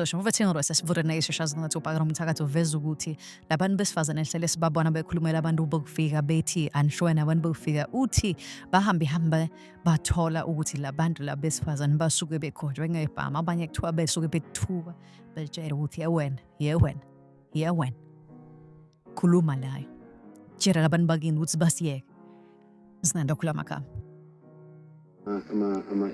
sisho uvethingo sesivurene ishashazini ngathi ubhakara umthakathi uveza ukuthi labantu besifazane ehlele sibabona bekhulumela abantu bokufika bethi anshwena abantu bokufika uthi bahambe bathola ukuthi labantu la besifazane basuke bekhojwe ngebhama abanye kuthiwa besuke bethuka betshela ukuthi yewena khuluma layo tshela labantu bakini ukuthi basiyeke sinanda khuluma kama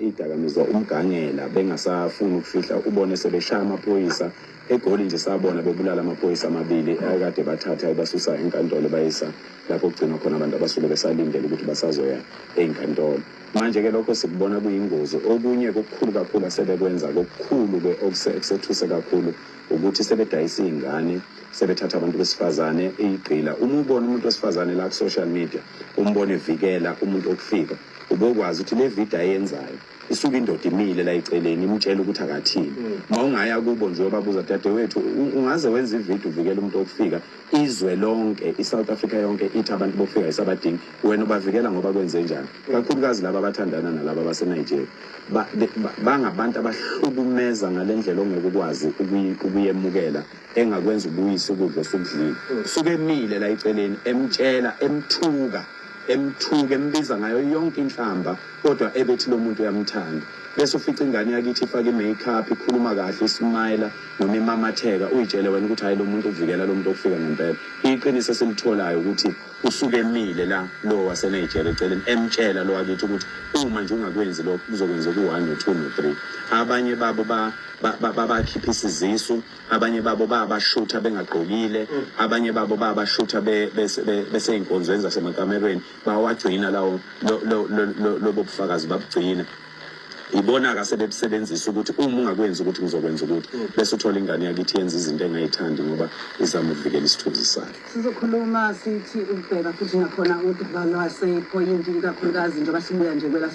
idakamizwa umgangela bengasafuna ukufihla ubone sebeshaya amaphoyisa eGoli nje sabona bebulala amaphoyisa amabili akade bathatha basusa enkantolo bayisa lapho kugcina khona abantu abasuke besalindele ukuthi basazoya enkantolo manje ke lokho sikubona kuyingozi okunye kokukhulu kakhulu asebekwenza kokukhulu okusethusa kakhulu ukuthi sebedayisa izingane sebethatha abantu besifazane igqila uma ubona umuntu wesifazane la ku social media umbone evikela umuntu okufika ubokwazi ukuthi le video ayenzayo isuka indoda imile la iceleni imtshela ukuthi akathini mawungaya kubo nje babuza dadewethu ungaze wenza ivideo uvikela umuntu okufika izwe lonke iSouth Africa yonke ithi abantu bokufika isabadingi wena ubavikela ngoba kwenze njani kakhulukazi laba abathandana nalabo baseNigeria bangabantu abahlukumeza ngalendlela ongeke ukwazi ukuyemukela engakwenza ubuyisa ukudla sokudlila suke emile la iceleni emtshela emthuka embiza ngayo yonke inhlamba kodwa ebethi lo muntu uyamthanda bese ufica ingane yakithi ifake makeup ikhuluma kahle ismile noma imamatheka uyitshele wena ukuthi hayi lo muntu uvikela lo muntu okufika ngempela iqiniso selitholayo ukuthi usuke emile la lo waseNigeria eceleni emtshela lo wakithi ukuthi uma nje ungakwenzi lokho uzokwenza ku1 no2 no3 abanye babo bakhipha isizisu abanye babo babashutha bengagqokile abanye babo babashutha bese inkonzweni zasemakamerweni bawagcina lawo lobufakazi babugcina ibona ka sebebisebenzisa ukuthi uma ungakwenza ukuthi ngizokwenza ukuthi bese uthola ingane yakithi yenza izinto engayithandi ngoba izama ukuvikela isithunzi sakhe sizokhuluma sithi ubheka futhi ngakhona ukuthi balwase point kakhulukazi njengoba sibuya nje kwela